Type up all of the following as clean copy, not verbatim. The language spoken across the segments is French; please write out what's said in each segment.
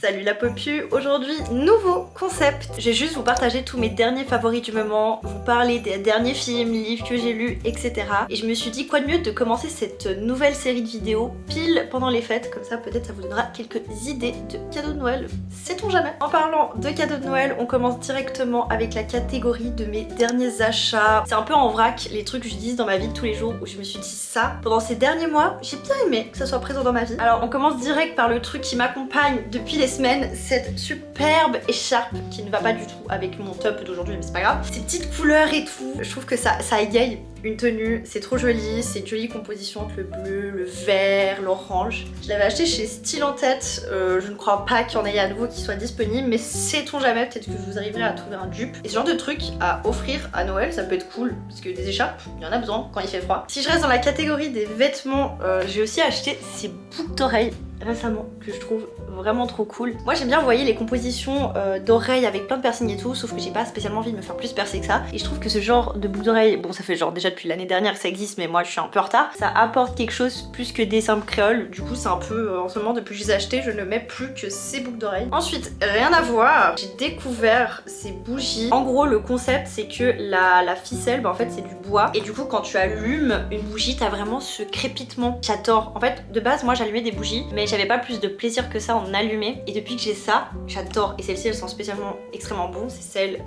Salut la popu, aujourd'hui nouveau concept. Je vais juste vous partager tous mes derniers favoris du moment, vous parler des derniers films, livres que j'ai lus, etc. Et je me suis dit quoi de mieux de commencer cette nouvelle série de vidéos pile pendant les fêtes, comme ça peut-être ça vous donnera quelques idées de cadeaux de Noël, sait-on jamais. En parlant de cadeaux de Noël, on commence directement avec la catégorie de mes derniers achats. C'est un peu en vrac les trucs que j'utilise dans ma vie de tous les jours où je me suis dit ça. Pendant ces derniers mois, j'ai bien aimé que ça soit présent dans ma vie. Alors on commence direct par le truc qui m'accompagne depuis les semaines, cette superbe écharpe qui ne va pas du tout avec mon top d'aujourd'hui, mais c'est pas grave. Ces petites couleurs et tout, je trouve que ça égaye une tenue, c'est trop joli, c'est une jolie composition entre le bleu, le vert, l'orange. Je l'avais acheté chez Style en tête, je ne crois pas qu'il y en ait à nouveau qui soit disponible, mais sait-on jamais, peut-être que vous arriverez à trouver un dupe. Et ce genre de truc à offrir à Noël, ça peut être cool, parce que des écharpes, il y en a besoin quand il fait froid. Si je reste dans la catégorie des vêtements, j'ai aussi acheté ces boucles d'oreilles récemment que je trouve vraiment trop cool. Moi j'aime bien, vous voyez, les compositions d'oreilles avec plein de piercings et tout, sauf que j'ai pas spécialement envie de me faire plus percer que ça. Et je trouve que ce genre de boucles d'oreilles, bon ça fait genre déjà depuis l'année dernière que ça existe, mais moi je suis un peu en retard, ça apporte quelque chose plus que des simples créoles. Du coup c'est un peu, en ce moment depuis que je les ai achetés, je ne mets plus que ces boucles d'oreilles. Ensuite, rien à voir, j'ai découvert ces bougies. En gros le concept c'est que la ficelle, bah, en fait c'est du bois, et du coup quand tu allumes une bougie, t'as vraiment ce crépitement. J'adore. En fait de base moi j'allumais des bougies, mais j'avais pas plus de plaisir que ça en allumer, et depuis que j'ai ça, j'adore. Et celles-ci elles sont spécialement extrêmement bon, c'est celle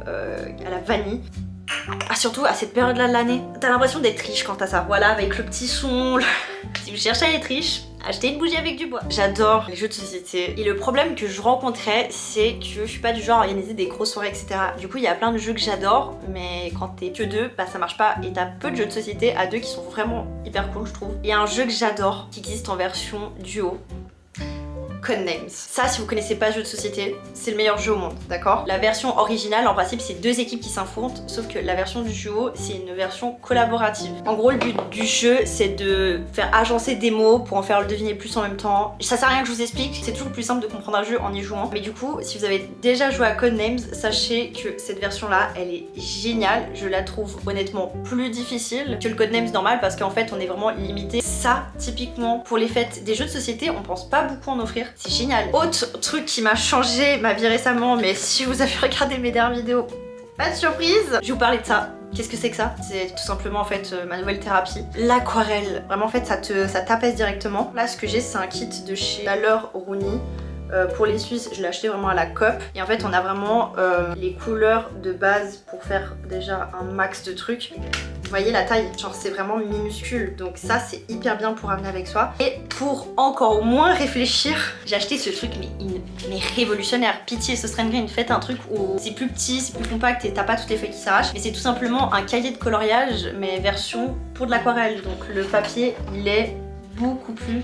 à la vanille. Ah, surtout à cette période là de l'année, t'as l'impression d'être riche quand t'as ça, voilà, avec le petit son. Si vous cherchez à être riche, achetez une bougie avec du bois. J'adore les jeux de société, et le problème que je rencontrais c'est que je suis pas du genre à organiser des grosses soirées etc. Du coup il y a plein de jeux que j'adore, mais quand t'es que deux, bah ça marche pas, et t'as peu de jeux de société à deux qui sont vraiment hyper cool je trouve. Il y a un jeu que j'adore qui existe en version duo, Codenames. Ça, si vous connaissez pas ce jeu de société, c'est le meilleur jeu au monde, d'accord? La version originale, en principe, c'est deux équipes qui s'affrontent, sauf que la version du duo, c'est une version collaborative. En gros, le but du jeu, c'est de faire agencer des mots pour en faire le deviner plus en même temps. Ça sert à rien que je vous explique, c'est toujours plus simple de comprendre un jeu en y jouant. Mais du coup, si vous avez déjà joué à Codenames, sachez que cette version-là, elle est géniale. Je la trouve honnêtement plus difficile que le Codenames normal, parce qu'en fait, on est vraiment limité. Ça, typiquement, pour les fêtes des jeux de société, on pense pas beaucoup en offrir. C'est génial. Autre truc qui m'a changé ma vie récemment, mais si vous avez regardé mes dernières vidéos, pas de surprise, je vais vous parler de ça. Qu'est-ce que c'est que ça? C'est tout simplement en fait ma nouvelle thérapie. L'aquarelle. Vraiment en fait ça t'apaise directement. Là ce que j'ai c'est un kit de chez Valeur Rooney. Pour les Suisses, je l'ai acheté vraiment à la COP. Et en fait, on a vraiment les couleurs de base pour faire déjà un max de trucs. Vous voyez la taille, genre c'est vraiment minuscule. Donc ça, c'est hyper bien pour amener avec soi. Et pour encore moins réfléchir, j'ai acheté ce truc, mais révolutionnaire. Pitié, ce serait une fête, un truc où c'est plus petit, c'est plus compact et t'as pas toutes les feuilles qui s'arrachent. Mais c'est tout simplement un cahier de coloriage, mais version pour de l'aquarelle. Donc le papier, il est beaucoup plus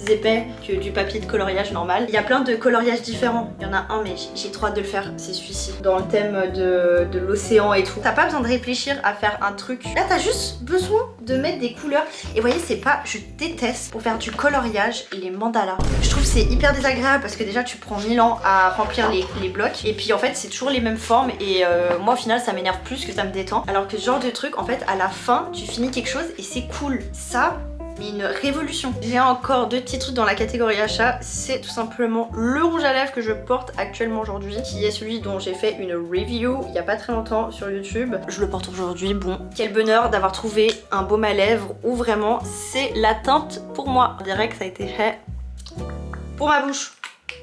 épais que du papier de coloriage normal. Il y a plein de coloriages différents. Il y en a un mais j'ai trop hâte de le faire, c'est celui-ci. Dans le thème de l'océan et tout. T'as pas besoin de réfléchir à faire un truc. Là t'as juste besoin de mettre des couleurs. Et vous voyez c'est pas, je déteste pour faire du coloriage les mandalas. Je trouve c'est hyper désagréable parce que déjà tu prends 1000 ans à remplir les blocs. Et puis en fait c'est toujours les mêmes formes. Et moi au final ça m'énerve plus que ça me détend. Alors que ce genre de truc en fait à la fin tu finis quelque chose et c'est cool. Ça, mais une révolution. J'ai encore deux petits trucs dans la catégorie achat, c'est tout simplement le rouge à lèvres que je porte actuellement aujourd'hui, qui est celui dont j'ai fait une review il y a pas très longtemps sur YouTube. Je le porte aujourd'hui, bon, quel bonheur d'avoir trouvé un baume à lèvres où vraiment c'est la teinte pour moi. On dirait que ça a été fait pour ma bouche.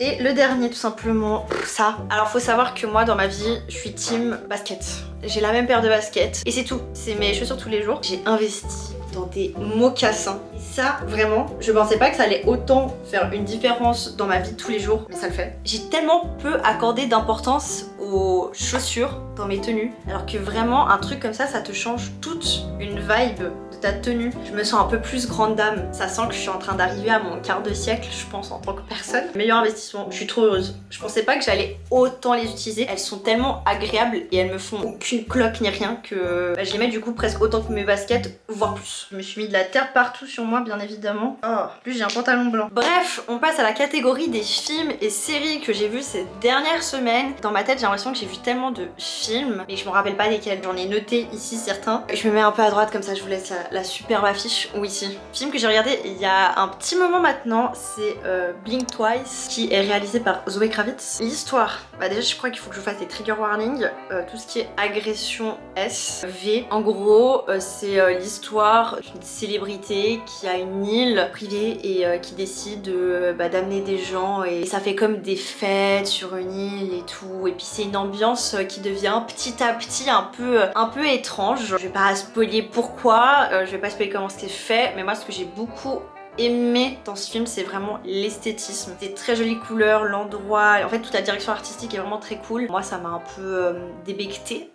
Et le dernier tout simplement, ça. Alors faut savoir que moi dans ma vie, je suis team basket. J'ai la même paire de baskets et c'est tout. C'est mes chaussures tous les jours. J'ai investi dans des mocassins. Et ça, vraiment, je pensais pas que ça allait autant faire une différence dans ma vie de tous les jours, mais ça le fait. J'ai tellement peu accordé d'importance aux chaussures dans mes tenues, alors que vraiment un truc comme ça te change toute une vibe de ta tenue. Je me sens un peu plus grande dame. Ça sent que je suis en train d'arriver à mon quart de siècle, je pense, en tant que personne. Meilleur investissement. Je suis trop heureuse. Je pensais pas que j'allais autant les utiliser. Elles sont tellement agréables et elles me font aucune cloque ni rien que je les mets du coup presque autant que mes baskets, voire plus. Je me suis mis de la terre partout sur moi, bien évidemment. Oh, en plus j'ai un pantalon blanc. Bref, on passe à la catégorie des films et séries que j'ai vues ces dernières semaines. Dans ma tête, j'ai l'impression que j'ai vu tellement de films, mais je me rappelle pas lesquels. J'en ai noté ici certains. Je me mets un peu à droite comme ça, je vous laisse la superbe affiche. Oui, ici. Film que j'ai regardé il y a un petit moment maintenant, c'est Blink Twice, qui est réalisé par Zoé Kravitz. L'histoire, bah déjà je crois qu'il faut que je fasse des trigger warnings. Tout ce qui est agression SV. En gros, c'est l'histoire d'une célébrité qui a une île privée et qui décide d'amener des gens et ça fait comme des fêtes sur une île et tout. Et puis c'est une ambiance qui devient petit à petit un peu étrange. Je vais pas spoiler pourquoi, je vais pas spoiler comment c'était fait, mais moi ce que j'ai beaucoup aimé dans ce film, c'est vraiment l'esthétisme. Des très jolies couleurs, l'endroit, en fait toute la direction artistique est vraiment très cool. Moi ça m'a un peu débectée.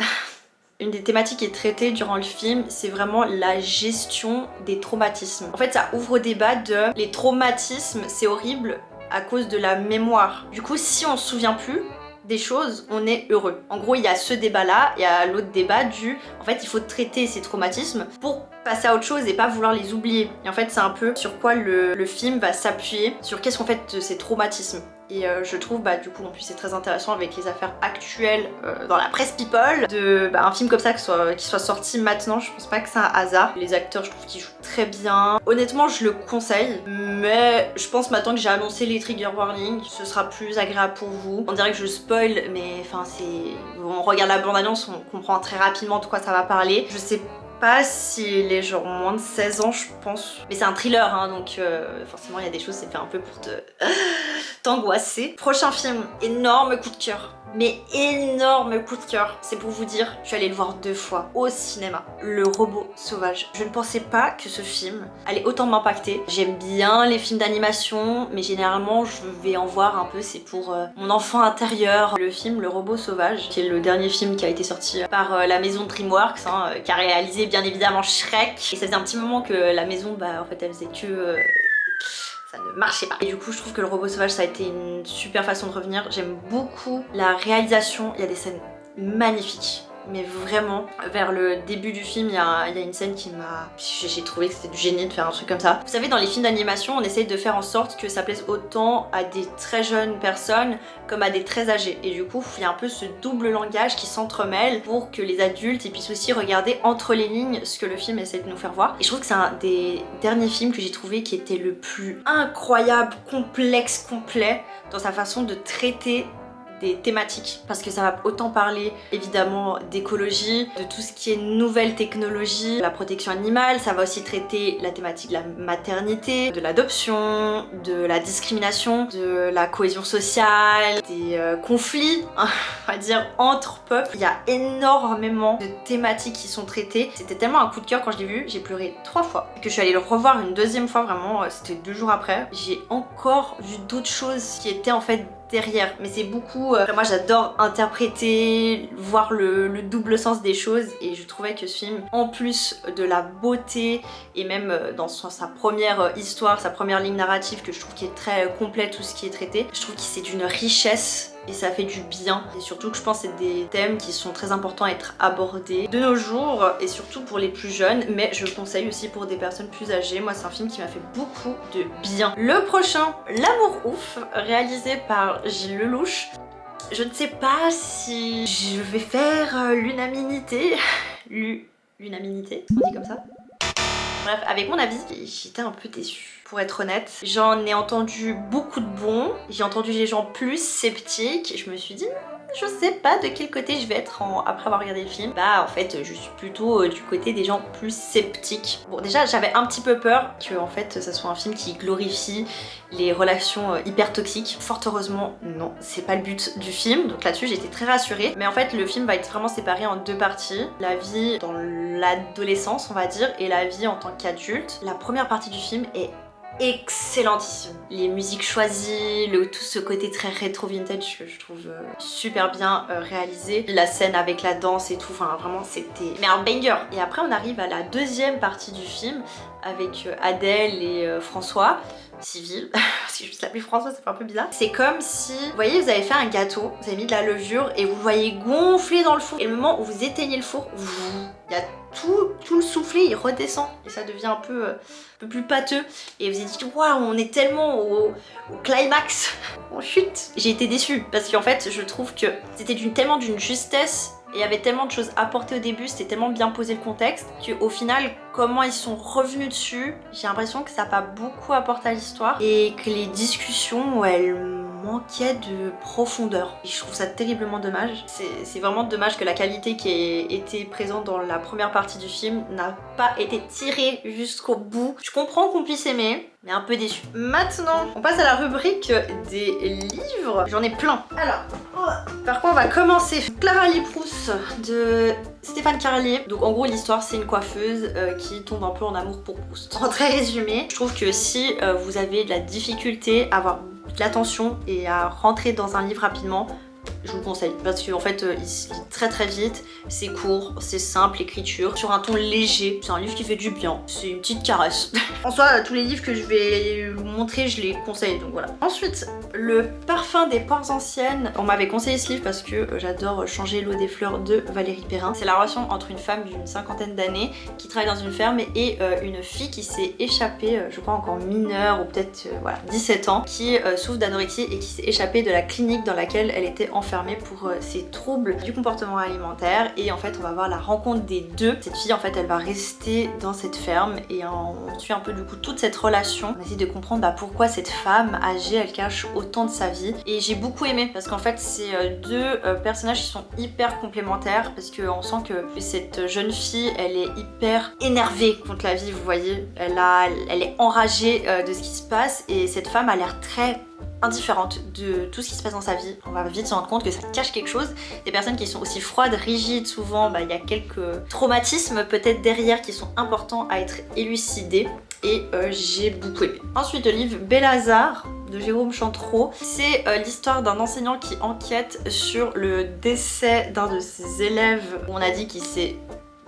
Une des thématiques qui est traitée durant le film, c'est vraiment la gestion des traumatismes. En fait, ça ouvre au débat de les traumatismes, c'est horrible à cause de la mémoire. Du coup, si on se souvient plus des choses, on est heureux. En gros, il y a ce débat-là, et à l'autre débat en fait, il faut traiter ces traumatismes pour passer à autre chose et pas vouloir les oublier. Et en fait, c'est un peu sur quoi le film va s'appuyer, sur qu'est-ce qu'on fait de ces traumatismes. Et je trouve, du coup, en plus c'est très intéressant avec les affaires actuelles dans la presse people, un film comme ça qui soit sorti maintenant, je pense pas que c'est un hasard. Les acteurs, je trouve qu'ils jouent très bien. Honnêtement, je le conseille, mais je pense maintenant que j'ai annoncé les trigger warnings, ce sera plus agréable pour vous. On dirait que je spoil, mais enfin on regarde la bande-annonce, on comprend très rapidement de quoi ça va parler. Je sais pas si les gens moins de 16 ans, je pense. Mais c'est un thriller, hein, donc forcément il y a des choses, c'est fait un peu pour t'angoisser. Prochain film, énorme coup de cœur. Mais énorme coup de cœur. C'est pour vous dire, je suis allée le voir 2 fois au cinéma. Le Robot Sauvage. Je ne pensais pas que ce film allait autant m'impacter. J'aime bien les films d'animation, mais généralement je vais en voir un peu, c'est pour mon enfant intérieur. Le film Le Robot Sauvage, qui est le dernier film qui a été sorti par la maison DreamWorks, qui a réalisé bien évidemment Shrek. Et ça faisait un petit moment que la maison, en fait, elle faisait que... ça ne marchait pas. Et du coup, je trouve que Le Robot Sauvage, ça a été une super façon de revenir. J'aime beaucoup la réalisation. Il y a des scènes magnifiques. Mais vraiment, vers le début du film, il y a une scène qui m'a... J'ai trouvé que c'était du génie de faire un truc comme ça. Vous savez, dans les films d'animation, on essaye de faire en sorte que ça plaise autant à des très jeunes personnes comme à des très âgés. Et du coup, il y a un peu ce double langage qui s'entremêle pour que les adultes puissent aussi regarder entre les lignes ce que le film essaie de nous faire voir. Et je trouve que c'est un des derniers films que j'ai trouvé qui était le plus incroyable, complexe, complet dans sa façon de traiter des thématiques, parce que ça va autant parler évidemment d'écologie, de tout ce qui est nouvelle technologie, la protection animale, ça va aussi traiter la thématique de la maternité, de l'adoption, de la discrimination, de la cohésion sociale, des conflits, on va dire, entre peuples. Il y a énormément de thématiques qui sont traitées. C'était tellement un coup de cœur quand je l'ai vu, j'ai pleuré 3 fois. Que je suis allée le revoir une 2e fois, vraiment, c'était 2 jours après. J'ai encore vu d'autres choses qui étaient en fait derrière, mais c'est beaucoup... moi j'adore interpréter, voir le double sens des choses, et je trouvais que ce film, en plus de la beauté et même dans sa première histoire, sa première ligne narrative que je trouve qui est très complète, tout ce qui est traité, je trouve que c'est d'une richesse et ça fait du bien. Et surtout que je pense que c'est des thèmes qui sont très importants à être abordés de nos jours, et surtout pour les plus jeunes, mais je le conseille aussi pour des personnes plus âgées. Moi c'est un film qui m'a fait beaucoup de bien. Le prochain, L'amour ouf, réalisé par Gilles Lelouch. Je ne sais pas si je vais faire l'unanimité. L'unanimité, on dit comme ça. Bref, avec mon avis, j'étais un peu déçue. Pour être honnête, j'en ai entendu beaucoup de bons, j'ai entendu les gens plus sceptiques, je me suis dit je sais pas de quel côté je vais être après avoir regardé le film. En fait je suis plutôt du côté des gens plus sceptiques. Bon, déjà j'avais un petit peu peur que en fait ça soit un film qui glorifie les relations hyper toxiques. Fort heureusement non, c'est pas le but du film, donc là-dessus j'étais très rassurée. Mais en fait le film va être vraiment séparé en 2 parties. La vie dans l'adolescence on va dire, et la vie en tant qu'adulte. La première partie du film est excellentissime. Les musiques choisies, tout ce côté très rétro vintage que je trouve super bien réalisé. La scène avec la danse et tout, enfin vraiment c'était un banger. Et après on arrive à la 2e partie du film avec Adèle et François. civile, parce que je vais l'appeler François, ça fait un peu bizarre. C'est comme si, vous voyez, vous avez fait un gâteau, vous avez mis de la levure et vous le voyez gonfler dans le four. Et le moment où vous éteignez le four, il y a tout le soufflé, il redescend et ça devient un peu plus pâteux. Et vous vous dites, waouh, on est tellement au climax, on chute. J'ai été déçue parce qu'en fait, je trouve que c'était tellement d'une justesse. Et il y avait tellement de choses apportées au début, c'était tellement bien posé le contexte, qu'au final, comment ils sont revenus dessus, j'ai l'impression que ça n'a pas beaucoup apporté à l'histoire et que les discussions, elles manquaient de profondeur. Et je trouve ça terriblement dommage. C'est vraiment dommage que la qualité qui était présente dans la première partie du film n'a pas été tirée jusqu'au bout. Je comprends qu'on puisse aimer, mais un peu déçu. Maintenant, on passe à la rubrique des livres. J'en ai plein. Alors, par quoi on va commencer? Clara Liebrousse de Stéphane Carlier. Donc en gros l'histoire c'est une coiffeuse qui tombe un peu en amour pour Proust. En très résumé, je trouve que si vous avez de la difficulté à avoir de l'attention et à rentrer dans un livre rapidement, je vous le conseille parce qu'en fait il se lit très très vite, c'est court, c'est simple, l'écriture, sur un ton léger, c'est un livre qui fait du bien, c'est une petite caresse. En soi, tous les livres que je vais vous montrer, je les conseille, donc voilà. Ensuite, Le parfum des portes anciennes. On m'avait conseillé ce livre parce que j'adore Changer l'eau des fleurs de Valérie Perrin. C'est la relation entre une femme d'une cinquantaine d'années qui travaille dans une ferme et une fille qui s'est échappée, je crois encore mineure ou peut-être voilà, 17 ans, qui souffre d'anorexie et qui s'est échappée de la clinique dans laquelle elle était enfermée pour ses troubles du comportement alimentaire. Et en fait on va voir la rencontre des deux. Cette fille en fait elle va rester dans cette ferme et on suit un peu du coup toute cette relation. On essaie de comprendre pourquoi cette femme âgée elle cache autant de sa vie. Et j'ai beaucoup aimé parce qu'en fait c'est deux personnages qui sont hyper complémentaires parce qu'on sent que cette jeune fille elle est hyper énervée contre la vie, vous voyez. Elle est enragée de ce qui se passe et cette femme a l'air très indifférente de tout ce qui se passe dans sa vie. On va vite se rendre compte que ça cache quelque chose. Des personnes qui sont aussi froides, rigides, souvent il y a quelques traumatismes peut-être derrière qui sont importants à être élucidés et j'ai beaucoup aimé. Ensuite le livre Bélazar de Jérôme Chantreau. C'est l'histoire d'un enseignant qui enquête sur le décès d'un de ses élèves. On a dit qu'il s'est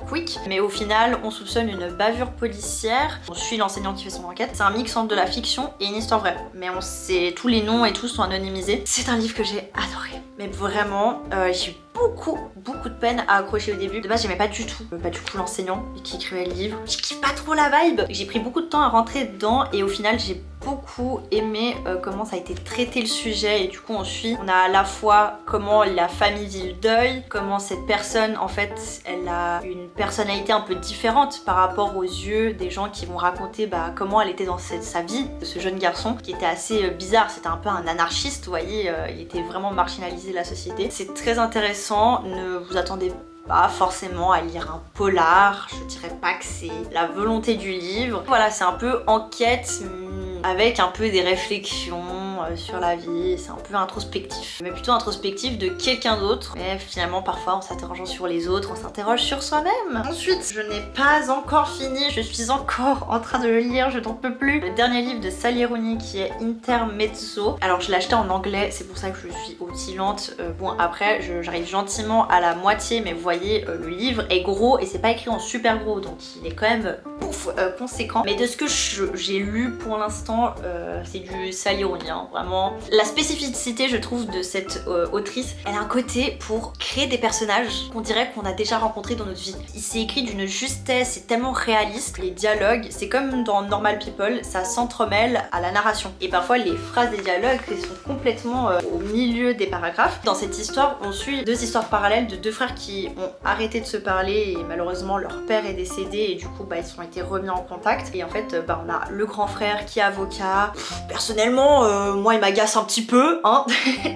quick, mais au final on soupçonne une bavure policière. On suit l'enseignant qui fait son enquête. C'est un mix entre de la fiction et une histoire vraie, mais on sait tous les noms et tout sont anonymisés. C'est un livre que j'ai adoré, mais vraiment j'ai eu beaucoup de peine à accrocher au début. De base j'aimais pas du tout l'enseignant qui écrivait le livre. Je kiffe pas trop la vibe. J'ai pris beaucoup de temps à rentrer dedans et au final j'ai beaucoup aimé comment ça a été traité le sujet et du coup on a à la fois comment la famille vit le deuil, comment cette personne en fait elle a une personnalité un peu différente par rapport aux yeux des gens qui vont raconter comment elle était dans sa vie de ce jeune garçon qui était assez bizarre. C'était un peu un anarchiste, vous voyez, il était vraiment marginalisé de la société. C'est très intéressant, ne vous attendez pas forcément à lire un polar, je dirais pas que c'est la volonté du livre. Voilà, c'est un peu enquête avec un peu des réflexions sur la vie, c'est un peu introspectif. Mais plutôt introspectif de quelqu'un d'autre. Mais finalement parfois en s'interrogeant sur les autres, on s'interroge sur soi-même. Ensuite, je n'ai pas encore fini, je suis encore en train de le lire, je n'en peux plus. Le dernier livre de Sally Rooney qui est Intermezzo. Alors je l'ai acheté en anglais, c'est pour ça que je suis aussi lente. Bon après, j'arrive gentiment à la moitié, mais vous voyez, le livre est gros et c'est pas écrit en super gros, donc il est quand même conséquent. Mais de ce que j'ai lu pour l'instant, c'est du Sally Rooney, hein, vraiment. La spécificité, je trouve, de cette autrice, elle a un côté pour créer des personnages qu'on dirait qu'on a déjà rencontrés dans notre vie. Il s'est écrit d'une justesse, c'est tellement réaliste. Les dialogues, c'est comme dans Normal People, ça s'entremêle à la narration. Et parfois, les phrases des dialogues sont complètement au milieu des paragraphes. Dans cette histoire, on suit deux histoires parallèles de deux frères qui ont arrêté de se parler et malheureusement leur père est décédé et du coup ils ont été remis en contact. Et en fait, on a le grand frère qui est avocat. Personnellement, moi il m'agace un petit peu, hein.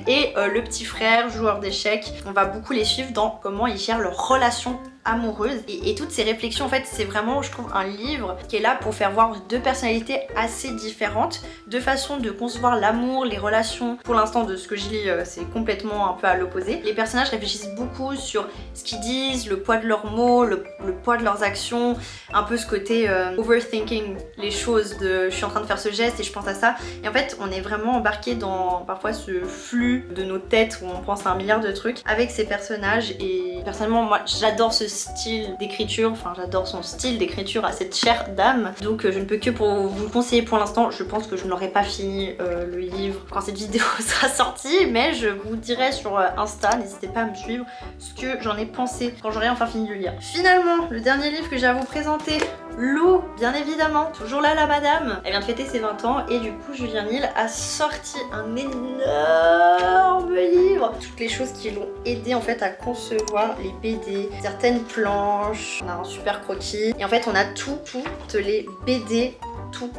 Et le petit frère, joueur d'échecs. On va beaucoup les suivre dans comment ils gèrent leur relation amoureuse et toutes ces réflexions. En fait, c'est vraiment, je trouve, un livre qui est là pour faire voir deux personnalités assez différentes, deux façons de concevoir l'amour, les relations. Pour l'instant, de ce que je lis, c'est complètement un peu à l'opposé. Les personnages réfléchissent beaucoup sur ce qu'ils disent, le poids de leurs mots, le poids de leurs actions, un peu ce côté overthinking les choses, de je suis en train de faire ce geste et je pense à ça. Et en fait, on est vraiment embarqué dans parfois ce flux de nos têtes où on pense à un milliard de trucs avec ces personnages. Et personnellement, moi, j'adore ce style d'écriture, enfin j'adore son style d'écriture à cette chère dame. Donc je ne peux que vous le conseiller pour l'instant. Je pense que je n'aurai pas fini le livre quand cette vidéo sera sortie, mais je vous dirai sur Insta, n'hésitez pas à me suivre, ce que j'en ai pensé quand j'aurai enfin fini de le lire. Finalement, le dernier livre que j'ai à vous présenter, Lou, bien évidemment, toujours là la madame. Elle vient de fêter ses 20 ans et du coup Julien Nil a sorti un énorme livre. Toutes les choses qui l'ont aidé en fait à concevoir les BD, certaines planches, on a un super croquis et en fait on a toutes les BD, tout.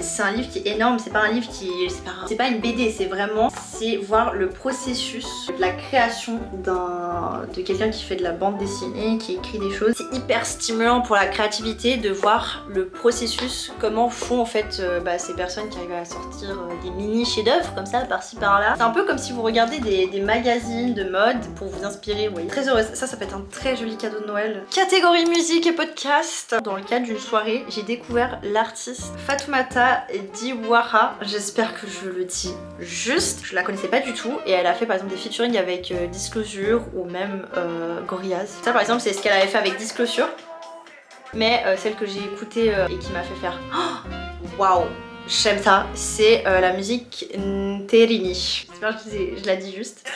C'est un livre qui est énorme, c'est pas un livre qui... c'est pas une BD, c'est vraiment... c'est voir le processus de la création de quelqu'un qui fait de la bande dessinée, qui écrit des choses. C'est hyper stimulant pour la créativité de voir le processus, comment font en fait ces personnes qui arrivent à sortir des mini chefs-d'œuvre comme ça, par-ci par-là. C'est un peu comme si vous regardez des magazines de mode pour vous inspirer, vous voyez. Très heureuse, ça peut être un très joli cadeau de Noël. Catégorie musique et podcast. Dans le cadre d'une soirée, j'ai découvert l'artiste Fatoumata Diawara, j'espère que je le dis juste, je la connaissais pas du tout et elle a fait par exemple des featuring avec Disclosure ou même Gorillaz. Ça par exemple c'est ce qu'elle avait fait avec Disclosure, mais celle que j'ai écoutée et qui m'a fait faire waouh, j'aime ça, c'est la musique Nterini. J'espère que je la dis juste.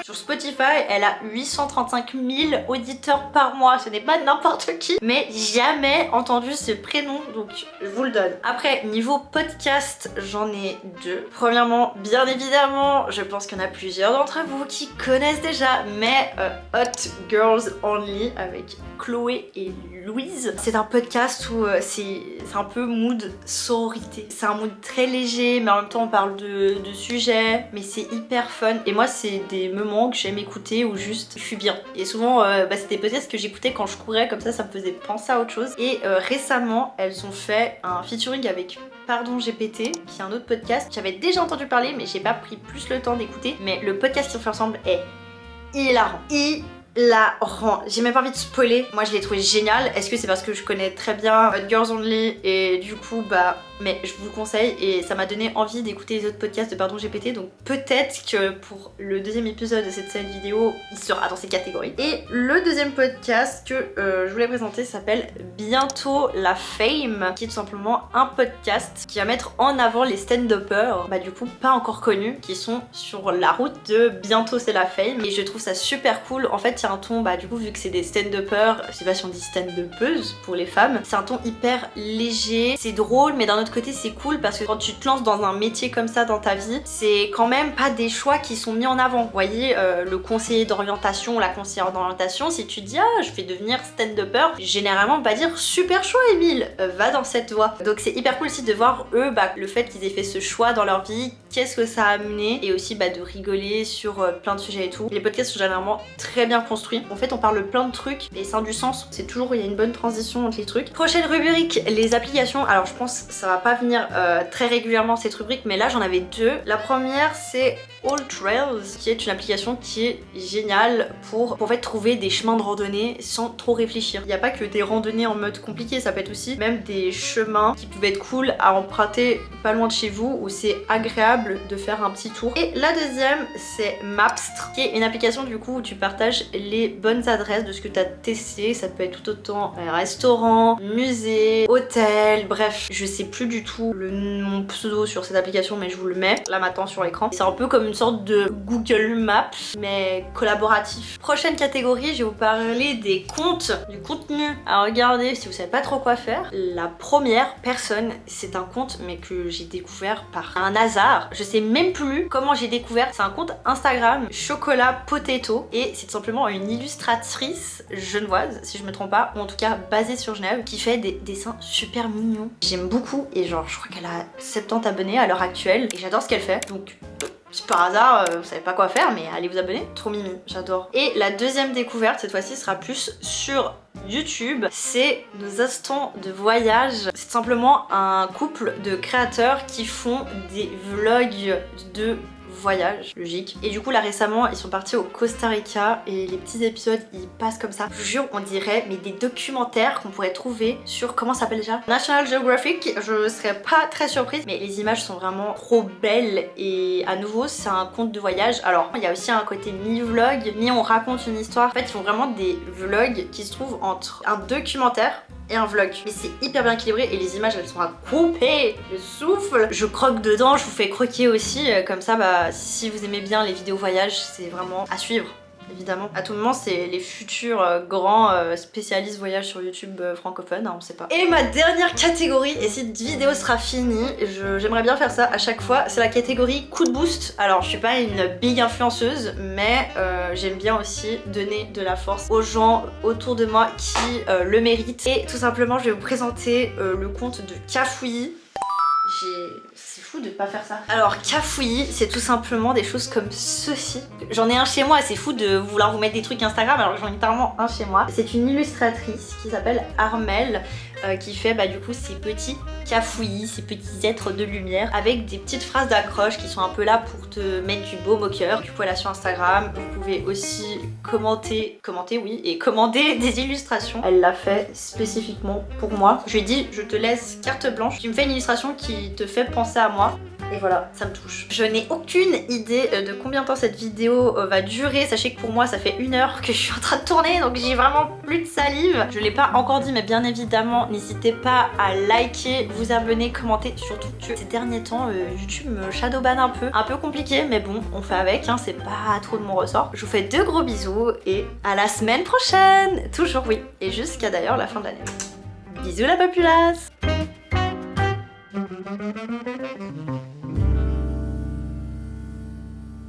Sur Spotify, elle a 835 000 auditeurs par mois. Ce n'est pas n'importe qui, mais jamais entendu ce prénom, donc je vous le donne. Après, niveau podcast, j'en ai deux. Premièrement, bien évidemment, je pense qu'il y en a plusieurs d'entre vous qui connaissent déjà, mais Hot Girls Only avec Chloé et Louise. C'est un podcast où c'est un peu mood sororité. C'est un mood très léger, mais en même temps on parle de sujets, mais c'est hyper fun. Et moi c'est des moments que j'aime écouter où juste je suis bien. Et souvent c'est des podcasts que j'écoutais quand je courais, comme ça me faisait penser à autre chose. Et récemment elles ont fait un featuring avec Pardon GPT, qui est un autre podcast. J'avais déjà entendu parler, mais j'ai pas pris plus le temps d'écouter. Mais le podcast qu'ils ont fait ensemble est hilarant. J'ai même pas envie de spoiler. Moi je l'ai trouvé génial. Est-ce que c'est parce que je connais très bien Hot Girls Only et du coup mais je vous le conseille et ça m'a donné envie d'écouter les autres podcasts de Pardon GPT, donc peut-être que pour le deuxième épisode de cette série vidéo il sera dans ces catégories. Et le deuxième podcast que je voulais présenter s'appelle Bientôt la Fame, qui est tout simplement un podcast qui va mettre en avant les stand-uppers, du coup pas encore connus, qui sont sur la route de Bientôt c'est la Fame, et je trouve ça super cool. En fait il y a un ton, du coup vu que c'est des stand-uppers, je sais pas si on dit stand-uppeuses pour les femmes, c'est un ton hyper léger, c'est drôle, mais d'un autre côté c'est cool parce que quand tu te lances dans un métier comme ça dans ta vie, c'est quand même pas des choix qui sont mis en avant. Vous voyez, le conseiller d'orientation ou la conseillère d'orientation, si tu dis je vais devenir stand-upper, généralement on va dire super choix Émile, va dans cette voie. Donc c'est hyper cool aussi de voir eux, le fait qu'ils aient fait ce choix dans leur vie, qu'est-ce que ça a amené, et aussi de rigoler sur plein de sujets et tout. Les podcasts sont généralement très bien construits. En fait on parle plein de trucs et ça a du sens, c'est toujours, il y a une bonne transition entre les trucs. Prochaine rubrique, les applications. Alors je pense que ça va pas venir très régulièrement cette rubrique, mais là j'en avais deux. La première c'est All Trails, qui est une application qui est géniale pour en fait trouver des chemins de randonnée sans trop réfléchir. Il n'y a pas que des randonnées en mode compliqué, ça peut être aussi même des chemins qui peuvent être cool à emprunter pas loin de chez vous, où c'est agréable de faire un petit tour. Et la deuxième c'est Mapstre, qui est une application du coup où tu partages les bonnes adresses de ce que tu as testé. Ça peut être tout autant restaurant, musée, hôtel, bref, je sais plus du tout mon pseudo sur cette application, mais je vous le mets là maintenant sur l'écran. C'est un peu comme une sorte de Google Maps mais collaboratif. Prochaine catégorie, je vais vous parler des comptes, du contenu à regarder si vous savez pas trop quoi faire. La première personne, c'est un compte mais que j'ai découvert par un hasard. Je sais même plus comment j'ai découvert. C'est un compte Instagram Chocolat Potato et c'est tout simplement une illustratrice genevoise si je me trompe pas, ou en tout cas basée sur Genève, qui fait des dessins super mignons. J'aime beaucoup et genre je crois qu'elle a 70 abonnés à l'heure actuelle et j'adore ce qu'elle fait. Donc si par hasard vous savez pas quoi faire, mais allez vous abonner, trop mimi, j'adore. Et la deuxième découverte cette fois-ci sera plus sur YouTube, c'est nos instants de voyage. C'est simplement un couple de créateurs qui font des vlogs de voyage, logique. Et du coup là récemment ils sont partis au Costa Rica et les petits épisodes ils passent comme ça. Je vous jure on dirait mais des documentaires qu'on pourrait trouver sur comment ça s'appelle déjà, National Geographic. Je serais pas très surprise mais les images sont vraiment trop belles et à nouveau c'est un conte de voyage. Alors il y a aussi un côté mi-vlog, mi on raconte une histoire. En fait ils font vraiment des vlogs qui se trouvent entre un documentaire et un vlog. Mais c'est hyper bien équilibré et les images elles sont à couper le souffle. Je croque dedans, je vous fais croquer aussi. Comme ça bah si vous aimez bien les vidéos voyage c'est vraiment à suivre. Évidemment, à tout moment c'est les futurs grands spécialistes voyage sur YouTube francophone, hein, on sait pas. Et ma dernière catégorie, et cette vidéo sera finie, j'aimerais bien faire ça à chaque fois, c'est la catégorie coup de boost. Alors je suis pas une big influenceuse, mais j'aime bien aussi donner de la force aux gens autour de moi qui le méritent. Et tout simplement je vais vous présenter le compte de Cafouillis. C'est fou de pas faire ça. Alors Cafouillis, c'est tout simplement des choses comme ceci. J'en ai un chez moi, c'est fou de vouloir vous mettre des trucs Instagram alors j'en ai littéralement un chez moi. C'est une illustratrice qui s'appelle Armelle qui fait bah du coup ces petits cafouillis, ces petits êtres de lumière avec des petites phrases d'accroche qui sont un peu là pour te mettre du baume au cœur. Du coup elle a sur Instagram, vous pouvez aussi commenter oui, et commander des illustrations. Elle l'a fait spécifiquement pour moi. Je lui ai dit je te laisse carte blanche, tu me fais une illustration qui te fait penser à moi. Et voilà, ça me touche. Je n'ai aucune idée de combien de temps cette vidéo va durer. Sachez que pour moi, ça fait 1 heure que je suis en train de tourner, donc j'ai vraiment plus de salive. Je l'ai pas encore dit, mais bien évidemment, n'hésitez pas à liker, vous abonner, commenter. Surtout que ces derniers temps, YouTube me shadowban un peu compliqué, mais bon, on fait avec, hein, c'est pas trop de mon ressort. Je vous fais de gros bisous et à la semaine prochaine. Toujours oui, et jusqu'à d'ailleurs la fin de l'année. Bisous la populace.